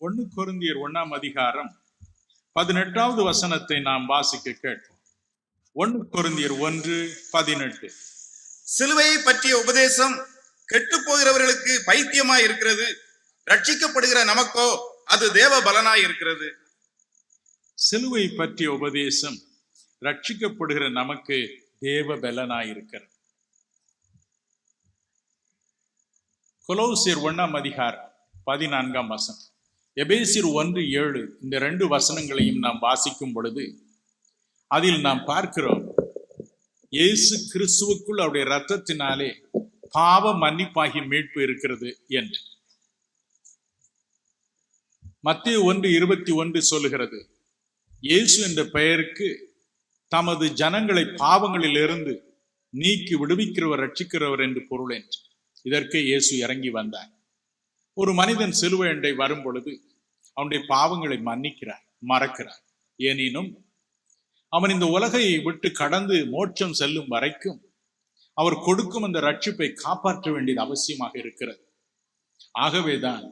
1 கொரிந்தியர் 1ஆம் அதிகாரம் 18வது வசனத்தை நாம் வாசிக்க கேட்போம். 1 கொரிந்தியர் 1:18. சிலுவையை பற்றிய உபதேசம் கெட்டு போகிறவர்களுக்கு பைத்தியமாய் இருக்கிறது, ரட்சிக்கப்படுகிற நமக்கோ அது தேவ பலனாய் இருக்கிறது. சிலுவை பற்றிய உபதேசம் ரட்சிக்கப்படுகிற நமக்கு தேவ பலனாய் இருக்கிறது. கொலோசியர் 1ஆம் அதிகாரம் 14ஆம் வசனம், எபேசியர் 1:7 இந்த 2 வசனங்களையும் நாம் வாசிக்கும் பொழுது அதில் நாம் பார்க்கிறோம், இயேசு கிறிஸ்துவுக்குள் அவருடைய இரத்தத்தினாலே பாவ மன்னிப்பாகி மீட்பு இருக்கிறது என்று. மத்தேயு 1:21 சொல்லுகிறது, இயேசு என்ற பெயருக்கு தமது ஜனங்களை பாவங்களில் இருந்து நீக்கி விடுவிக்கிறவர், ரட்சிக்கிறவர் என்று பொருள் என்று. இதற்கு இயேசு இறங்கி வந்தார். ஒரு மனிதன் சிலுவை அண்டை வரும் பொழுது அவனுடைய பாவங்களை மன்னிக்கிறார், மறக்கிறார். எனினும் அவன் இந்த உலகை விட்டு கடந்து மோட்சம் செல்லும் வரைக்கும் அவர் கொடுக்கும் அந்த ரட்சிப்பை காப்பாற்ற வேண்டியது அவசியமாக இருக்கிறது. ஆகவேதான்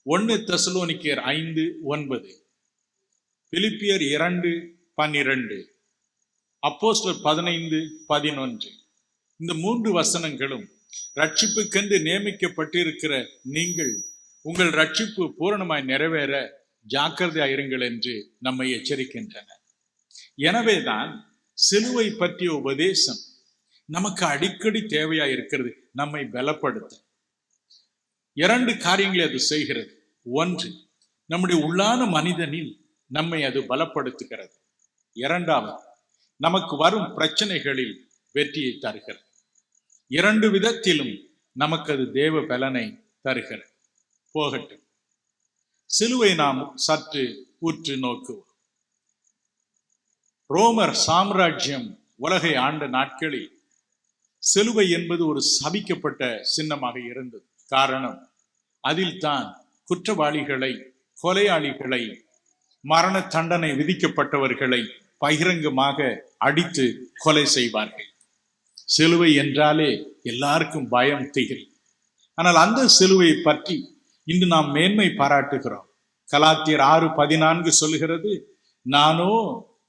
1 தெசலோனிக்கேயர் 5:9, பிலிப்பியர் 2:12, அப்போஸ்தலர் 15:11 இந்த 3 வசனங்களும் ரட்சிப்புக்கென்று நியமிக்கப்பட்டிருக்கிற நீங்கள் உங்கள் ரட்சிப்பு பூரணமாய் நிறைவேற ஜாக்கிரதையாயிருங்கள் என்று நம்மை எச்சரிக்கின்றன. எனவேதான் சிலுவை பற்றிய உபதேசம் நமக்கு அடிக்கடி தேவையாய் இருக்கிறது. நம்மை பலப்படுத்த 2 காரியங்களை அது செய்கிறது. 1, நம்முடைய உள்ளான மனிதனில் நம்மை அது பலப்படுத்துகிறது. 2வது, நமக்கு வரும் பிரச்சனைகளில் வெற்றியை தருகிறது. 2 விதத்திலும் நமக்கு அது தேவ பலனை தருகிறது. போகட்டும், சிலுவை நாம் சற்று உற்று நோக்குவோம். ரோமர் சாம்ராஜ்யம் உலகை ஆண்ட நாட்களில் சிலுவை என்பது ஒரு சபிக்கப்பட்ட சின்னமாக இருந்தது. காரணம், அதில் தான் குற்றவாளிகளை, கொலையாளிகளை, மரண தண்டனை விதிக்கப்பட்டவர்களை பகிரங்கமாக அடித்து கொலை செய்வார்கள். சிலுவை என்றாலே எல்லாருக்கும் பயம், திகில். ஆனால் அந்த சிலுவையை பற்றி இன்று நாம் மேன்மை பாராட்டுகிறோம். கலாத்தியர் 6:14 சொல்லுகிறது, நானோ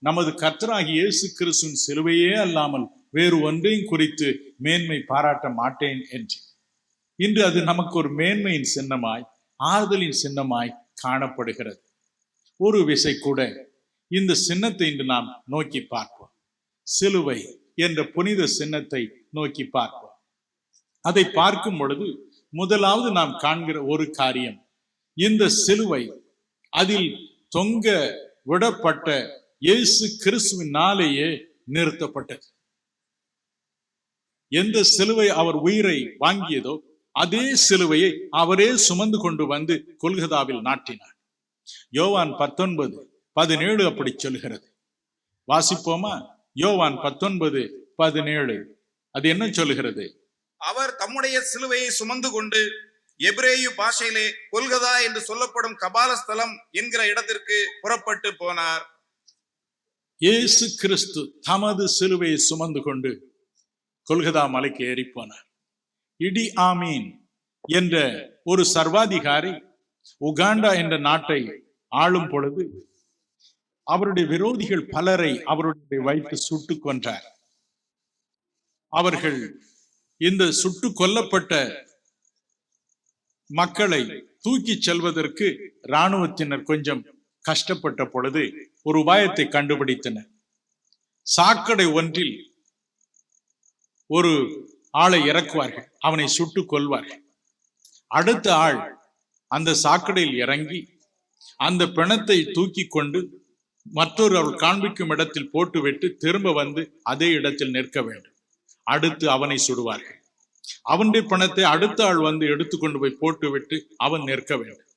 நமது கர்த்தராகிய இயேசு கிறிஸ்துவின் சிலுவையே அல்லாமல் வேறு ஒன்றையும் குறித்து மேன்மை பாராட்ட மாட்டேன் என்று. இன்று அது நமக்கு ஒரு மேன்மையின் சின்னமாய், ஆறுதலின் சின்னமாய் காணப்படுகிறது. ஒரு விசை கூட இந்த சின்னத்தை இன்று நாம் நோக்கி பார்ப்போம். சிலுவை என்ற புனித சின்னத்தை நோக்கி பார்ப்போம். அதை பார்க்கும் பொழுது முதலாவது நாம் காண்கிற ஒரு காரியம், இந்த சிலுவை அதில் தொங்க விடப்பட்ட இயேசு கிறிஸ்துவினாலேயே நிறுத்தப்பட்டது. எந்த சிலுவை அவர் உயிரை வாங்கியதோ அதே சிலுவையை அவரே சுமந்து கொண்டு வந்து கொல்கதாவில் நாட்டினார். யோவான் 19:17 அப்படி சொல்கிறது. வாசிப்போமா? யோவான் 19:17 அது என்ன சொல்லுகிறது? அவர் தம்முடைய சிலுவையை சுமந்து கொண்டு எபிரேயு பாஷையிலே கொல்கதா என்று சொல்லப்படும் கபாலஸ்தலம் என்கிற இடத்திற்கு புறப்பட்டு போனார். இயேசு கிறிஸ்து தமது சிலுவையை சுமந்து கொண்டு கொல்கதா மலைக்கு ஏறி போனார். இடி ஆமீன் என்ற ஒரு சர்வாதிகாரி உகாண்டா என்ற நாட்டை ஆளும் பொழுது அவருடைய விரோதிகள் பலரை அவருடைய வைத்து சுட்டு கொன்றார். அவர்கள் இந்த சுட்டு கொல்லப்பட்ட மக்களை தூக்கி செல்வதற்கு இராணுவத்தினர் கொஞ்சம் கஷ்டப்பட்ட பொழுது ஒரு உபாயத்தை கண்டுபிடித்தனர். சாக்கடை ஒன்றில் ஒரு ஆளை இறக்குவார்கள், அவனை சுட்டு கொல்வார்கள். அடுத்த ஆள் அந்த சாக்கடையில் இறங்கி அந்த பிணத்தை தூக்கி கொண்டு மற்றொரு அவள் காண்பிக்கும் இடத்தில் போட்டுவிட்டு திரும்ப வந்து அதே இடத்தில் நிற்க வேண்டும். அடுத்து அவனை சுடுவார்கள். அவனுடைய பிணத்தை அடுத்த ஆள் வந்து எடுத்துக்கொண்டு போய் போட்டுவிட்டு அவன் நிற்க வேண்டும்.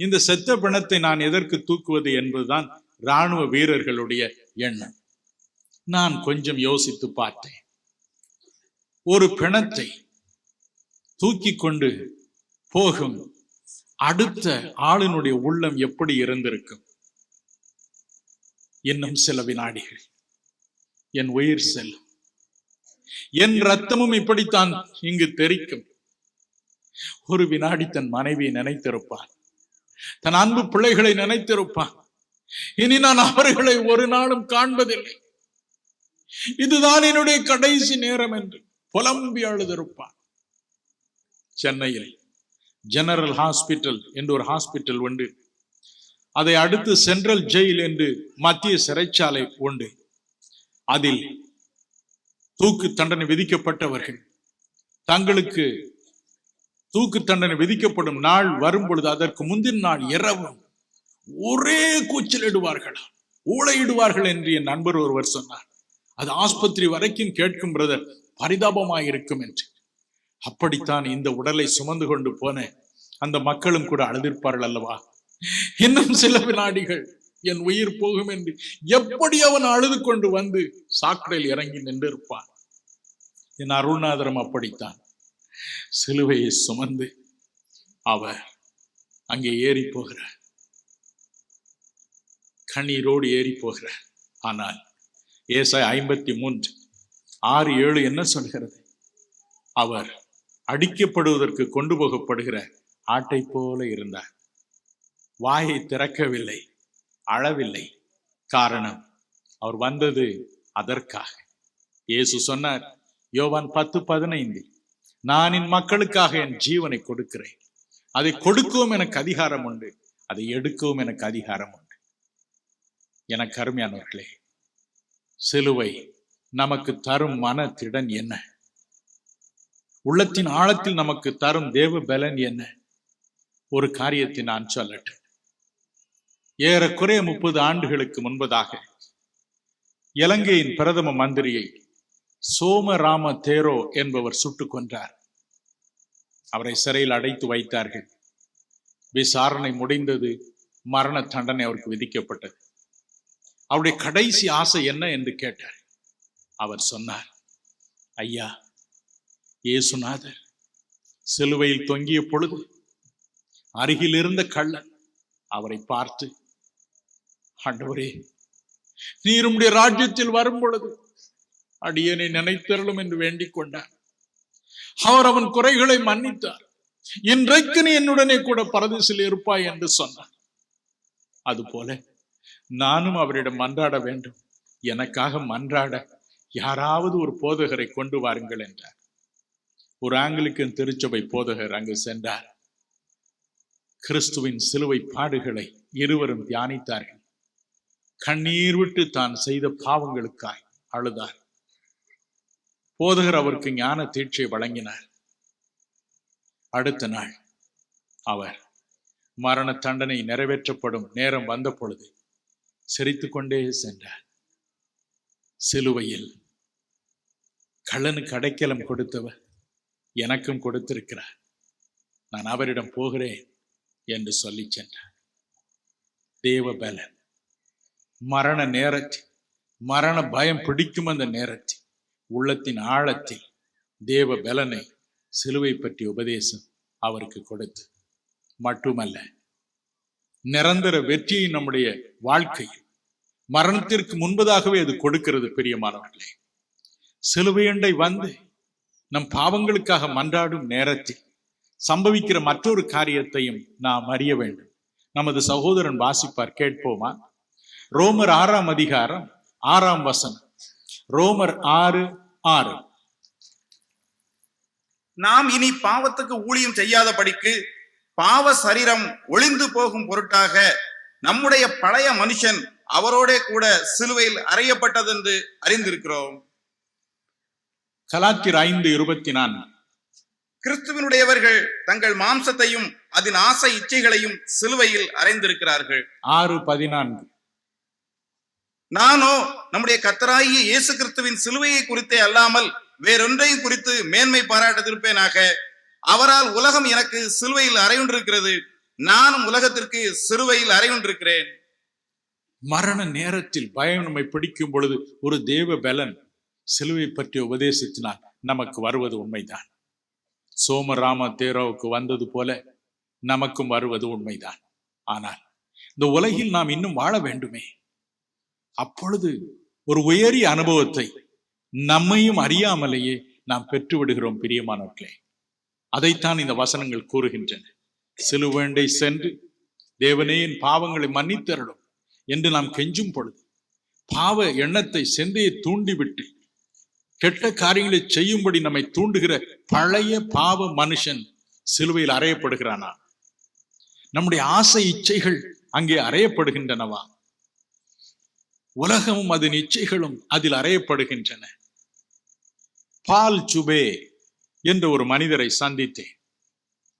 இந்த செத்த பிணத்தை நான் எதற்கு தூக்குவது என்பதுதான் இராணுவ வீரர்களுடைய எண்ணம். நான் கொஞ்சம் யோசித்து பார்த்தேன். ஒரு பிணத்தை தூக்கி கொண்டு போகும் அடுத்த ஆளினுடைய உள்ளம் எப்படி இருந்திருக்கும்? இன்னும் சில வினாடிகள் என் உயிர் செல்லும், என் ரத்தமும் இப்படித்தான் இங்கு தெரிக்கும். ஒரு வினாடி தன் மனைவியை நினைத்திருப்பார். தன் அன்பு பிள்ளைகளை நினைத்திருப்பான். இனி நான் அவர்களை ஒரு நாளும் காண்பதில்லை, இதுதான் என்னுடைய கடைசி நேரம் என்று புலம்பி அழுதிருப்பான். சென்னையில் ஜெனரல் ஹாஸ்பிட்டல் என்று ஒரு ஹாஸ்பிட்டல் உண்டு. அதை அடுத்து சென்ட்ரல் ஜெயில் என்று மத்திய சிறைச்சாலை உண்டு. அதில் தூக்கு தண்டனை விதிக்கப்பட்டவர்கள் தங்களுக்கு தூக்கு தண்டனை விதிக்கப்படும் நாள் வரும் பொழுது அதற்கு முந்தின நாள் இரவு ஒரே கூச்சலிடுவார்களா, ஊழையிடுவார்கள் என்று என் நண்பர் ஒருவர் சொன்னார். அது ஆஸ்பத்திரி வரைக்கும் கேட்கும் பிரதர், பரிதாபமாயிருக்கும் என்று. அப்படித்தான் இந்த உடலை சுமந்து கொண்டு போன அந்த மக்களும் கூட அழுதிருப்பார்கள் அல்லவா. இன்னும் சில வினாடிகள் என் உயிர் போகும் என்று எப்படி அவன் அழுது கொண்டு வந்து சாக்கடையில் இறங்கி நின்று இருப்பான். என் அருள்நாதரும் அப்படித்தான் சிலுவையை சுமந்து அவர் அங்கே ஏறி போகிறார், கண்ணீரோடு ஏறி போகிறார். ஆனால் ஏசாயா 53:6-7 என்ன சொல்கிறது? அவர் அடிக்கப்படுவதற்கு கொண்டு போகப்படுகிற ஆட்டை போல இருந்தார். வாயை திறக்கவில்லை, அழவில்லை. காரணம், அவர் வந்தது அதற்காக. இயேசு சொன்னார் யோவான் 10:15, நான் என் மக்களுக்காக என் ஜீவனை கொடுக்கிறேன். அதை கொடுக்கவும் எனக்கு அதிகாரம் உண்டு, அதை எடுக்கவும் எனக்கு அதிகாரம் உண்டு. எனக்கு அருமையானவர்களே, சிலுவை நமக்கு தரும் மனத்திடன் என்ன? உள்ளத்தின் ஆழத்தில் நமக்கு தரும் தேவ பலன் என்ன? ஒரு காரியத்தை நான் சொல்லட்டும். ஏறக்குறைய 30 ஆண்டுகளுக்கு முன்பதாக இலங்கையின் பிரதம மந்திரியை சோமராம தேரோ என்பவர் சுட்டுக் கொன்றார். அவரை சிறையில் அடைத்து வைத்தார்கள். விசாரணை முடிந்தது, மரண தண்டனை அவருக்கு விதிக்கப்பட்டது. அவருடைய கடைசி ஆசை என்ன என்று கேட்டார். அவர் சொன்னார், ஐயா, இயேசுநாதர் சிலுவையில் தொங்கிய பொழுது அருகில் இருந்த கள்ளன் அவரை பார்த்து, ஆண்டவரே, நீர் உம்முடைய ராஜ்யத்தில் வரும் பொழுது அடியனை நினைத்தருளும் என்று வேண்டிக் கொண்டார். அவர் அவன் குறைகளை மன்னித்தார். இன்றைக்கு நீ என்னுடனே கூட பரதேசில் இருப்பாய் என்று சொன்னார். அதுபோல நானும் அவரிடம் மன்றாட வேண்டும். எனக்காக மன்றாட யாராவது ஒரு போதகரை கொண்டு வாருங்கள் என்றார். ஒரு ஆங்கிலிக்கன் திருச்சபை போதகர் அங்கு சென்றார். கிறிஸ்துவின் சிலுவை பாடுகளை இருவரும் தியானித்தார்கள். கண்ணீர் விட்டு தான் செய்த பாவங்களுக்காய் அழுதார். போதகர் அவருக்கு ஞான தீட்சை வழங்கினார். அடுத்த நாள் அவர் மரண தண்டனை நிறைவேற்றப்படும் நேரம் வந்த பொழுது சிரித்துக் கொண்டே சென்றார். சிலுவையில் கள்ளனுக்கு அடைக்கலம் கொடுத்தவர் எனக்கும் கொடுத்திருக்கிறார், நான் அவரிடம் போகிறேன் என்று சொல்லி சென்றார். தேவ பலன் மரண நேரத்தில், மரண பயம் பிடிக்கும் அந்த நேரத்தில், உள்ளத்தின் ஆழத்தில் தேவ பலனை சிலுவை பற்றிய உபதேசம் அவருக்கு கொடுத்து மட்டுமல்ல, நிரந்தர வெற்றியை நம்முடைய வாழ்க்கை மரணத்திற்கு முன்பதாகவே அது கொடுக்கிறது. பிரியமானவர்களே, சிலுவையண்டை வந்து நம் பாவங்களுக்காக மன்றாடும் நேரத்தில் சம்பவிக்கிற மற்றொரு காரியத்தையும் நாம் அறிய வேண்டும். நமது சகோதரன் வாசிப்பார், கேட்போமா? ரோமர் 6ஆம் அதிகாரம் 6ஆம் வசனம். ரோமர் 6:6. நாம் இனி பாவத்துக்கு ஊழியம் செய்யாதபடிக்கு பாவ சரீரம் ஒளிந்து போகும் பொருட்டாக நம்முடைய பழைய மனுஷன் அவரோட கூட சிலுவையில் அறையப்பட்டது என்று அறிந்திருக்கிறோம். கலாத்தியர் 5:24. கிறிஸ்துவனுடையவர்கள் தங்கள் மாம்சத்தையும் அதன் ஆசை இச்சைகளையும் சிலுவையில் அறைந்திருக்கிறார்கள். 6:14. நானோ நம்முடைய கர்த்தராகிய இயேசு கிறிஸ்துவின் சிலுவையை குறித்தே அல்லாமல் வேறொன்றையும் குறித்து மேன்மை பாராட்டத்திருப்பேனாக. அவரால் உலகம் எனக்கு சிலுவையில் அறையுண்டிருக்கிறது, நானும் உலகத்திற்கு சிலுவையில் அறையுண்டிருக்கிறேன். மரண நேரத்தில் பயம் நம்மை பிடிக்கும் பொழுது ஒரு தேவ பலன் சிலுவை பற்றிய உபதேசத்தினால் நமக்கு வருவது உண்மைதான். சோமராம தேரோவுக்கு வந்தது போல நமக்கும் வருவது உண்மைதான். ஆனால் இந்த உலகில் நாம் இன்னும் வாழ வேண்டுமே. அப்பொழுது ஒரு உயரிய அனுபவத்தை நம்மையும் அறியாமலேயே நாம் பெற்று விடுகிறோம். பிரியமானவர்களே, அதைத்தான் இந்த வசனங்கள் கூறுகின்றன. சிலுவையண்டை சென்று தேவனே என் பாவங்களை மன்னித்தருளும் என்று நாம் கெஞ்சும் பொழுது, பாவ எண்ணத்தை சிந்தையை தூண்டிவிட்டு கெட்ட காரியங்களை செய்யும்படி நம்மை தூண்டுகிற பழைய பாவ மனுஷன் சிலுவையில் அறையப்படுகிறானா? நம்முடைய ஆசை இச்சைகள் அங்கே அறையப்படுகின்றனவா? உலகமும் அதன் இச்சைகளும் அதில் அறையப்படுகின்றன. பால் சுபே என்ற ஒரு மனிதரை சந்தித்தேன்.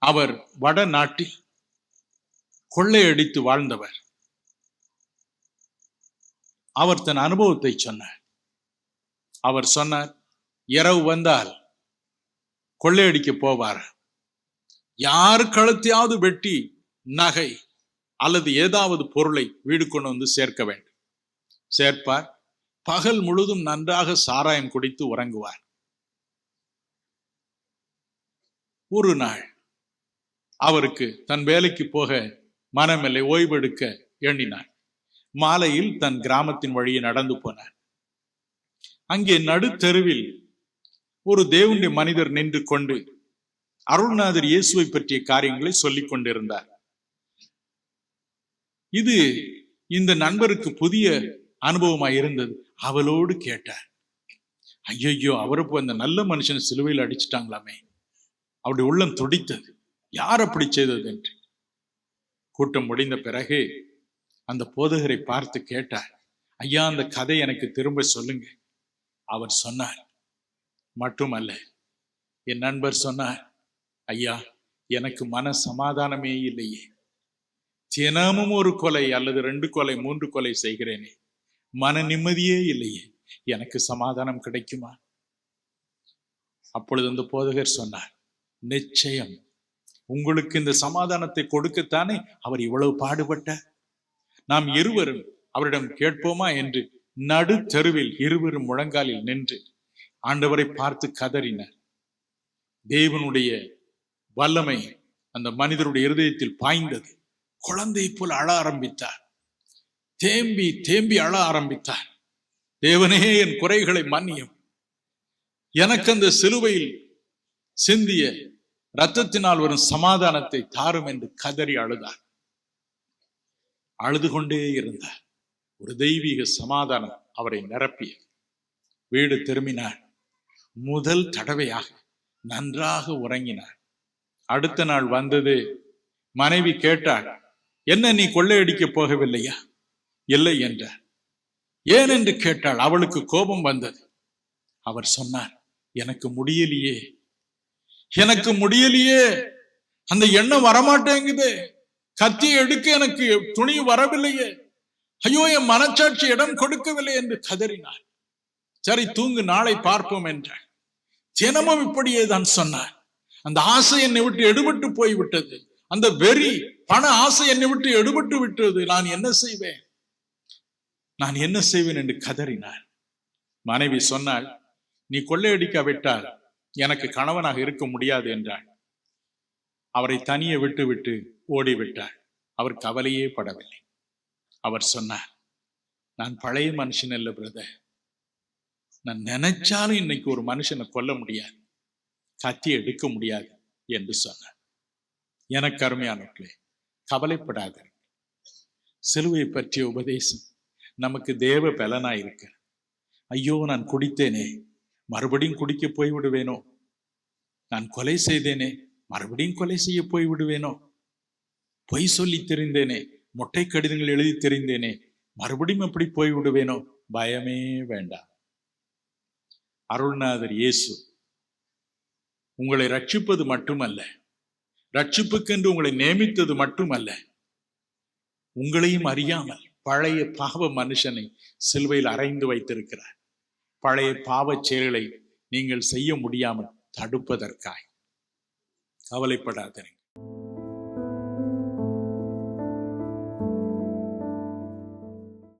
அவர் வட நாட்டில் கொள்ளையடித்து வாழ்ந்தவர். அவர் தன் அனுபவத்தை சொன்னார். அவர் சொன்னார், இரவு வந்தால் கொள்ளையடிக்க போவார். யார் கழுத்தையாவது வெட்டி நகை அல்லது ஏதாவது பொருளை வீடு கொண்டு வந்து சேர்க்க வேண்டும். சேர்ப்பார். பகல் முழுதும் நன்றாக சாராயம் குடித்து உறங்குவார். ஒரு நாள் அவருக்கு தன் வேலைக்கு போக மனமில்லை, ஓய்வெடுக்க எண்ணினார். மாலையில் தன் கிராமத்தின் வழியே நடந்து போனார். அங்கே நடுத்தெருவில் ஒரு தேவனுடைய மனிதர் நின்று கொண்டு அருள்நாதர் இயேசுவை பற்றிய காரியங்களை சொல்லிக் கொண்டிருந்தார். இது இந்த நண்பருக்கு புதிய அனுபவமாய் இருந்தது. அவளோடு கேட்டார், ஐயோ, அவருக்கு அந்த நல்ல மனுஷனை சிலுவையில் அடிச்சிட்டாங்களாமே. அவருடைய உள்ளம் துடித்தது. யார் அப்படி செய்தது என்று. கூட்டம் முடிந்த பிறகு அந்த போதகரை பார்த்து கேட்டார், ஐயா, அந்த கதை எனக்கு திரும்ப சொல்லுங்க. அவர் சொன்னார், மட்டுமல்ல, என் நண்பர் சொன்னார், ஐயா, எனக்கு மன சமாதானமே இல்லையே. தினமும் ஒரு கொலை அல்லது 2 கொலை 3 கொலை செய்கிறேனே, மன நிம்மதியே இல்லையே, எனக்கு சமாதானம் கிடைக்குமா? அப்பொழுது அந்த போதகர் சொன்னார், நிச்சயம் உங்களுக்கு இந்த சமாதானத்தை கொடுக்கத்தானே அவர் இவ்வளவு பாடுபட்டார். நாம் இருவரும் அவரிடம் கேட்போமா என்று நடு தெருவில் இருவரும் முழங்காலில் நின்று ஆண்டவரை பார்த்து கதறினார். தேவனுடைய வல்லமை அந்த மனிதருடைய இருதயத்தில் பாய்ந்தது. குழந்தை போல் அழ ஆரம்பித்தார். தேம்பி தேம்பி அழ ஆரம்பித்தார். தேவனே, என் குறைகளை மன்னியும். எனக்கு அந்த சிலுவையில் சிந்திய இரத்தத்தினால் வரும் சமாதானத்தை தாரும் என்று கதறி அழுதார். அழுது கொண்டே இருந்தார். ஒரு தெய்வீக சமாதானம் அவரை நிரப்பியது. வீடு திரும்பினார். முதல் தடவையாக நன்றாக உறங்கினார். அடுத்த நாள் வந்தது. மனைவி கேட்டாள், என்ன, நீ கொள்ளையடிக்க போகவில்லையா? இல்லை என்றார். ஏன் என்று கேட்டாள். அவளுக்கு கோபம் வந்தது. அவர் சொன்னார், எனக்கு முடியலையே, எனக்கு முடியலையே, அந்த எண்ணம் வரமாட்டேங்குது, கத்தியை எடுக்க எனக்கு துணி வரவில்லையே, ஐயோ, என் மனச்சாட்சி இடம் கொடுக்கவில்லை என்று கதறினார். சரி, தூங்கு, நாளை பார்ப்போம் என்றார். தினமும் இப்படியே தான் சொன்னார். அந்த ஆசை என்னை விட்டு எடுபட்டு போய்விட்டது. அந்த வெறி, பண ஆசை என்னை விட்டு எடுபட்டு விட்டது. நான் என்ன செய்வேன், நான் என்ன செய்வேன் என்று கதறினார். மனைவி சொன்னாள், நீ கொள்ளையடிக்காவிட்டால் எனக்கு கணவனாக இருக்க முடியாது என்றாள். அவரை தனியே விட்டு விட்டு ஓடிவிட்டாள். அவர் கவலையே படவில்லை. அவர் சொன்னார், நான் பழைய மனுஷன் அல்ல பிரதர். நான் நினைச்சாலும் இன்னைக்கு ஒரு மனுஷனை கொல்ல முடியாது, கத்தி எடுக்க முடியாது என்று சொன்னார். எனக்கு அருமையானவர்களே, கவலைப்படாத. சிலுவை பற்றிய உபதேசம் நமக்கு தேவ பலனா இருக்கு. ஐயோ, நான் குடித்தேனே, மறுபடியும் குடிக்க போய் விடுவேனோ? நான் கொலை செய்தேனே, மறுபடியும் கொலை செய்ய போய் விடுவேனோ? பொய் சொல்லி தெரிந்தேனே, மொட்டை கடிதங்கள் எழுதி தெரிந்தேனே, மறுபடியும் அப்படி போய் விடுவேனோ? பயமே வேண்டாம். அருள்நாதர் இயேசு உங்களை ரட்சிப்பது மட்டுமல்ல, ரட்சிப்புக்கென்று உங்களை நியமித்தது மட்டுமல்ல, உங்களையும் அறியாமல் பழைய பாவ மனுஷனை சிலுவையில் அறைந்து வைத்திருக்கிறார். பழைய பாவச் செயல்களை நீங்கள் செய்ய முடியாமல் தடுப்பதற்காய். கவலைப்படாதீங்க.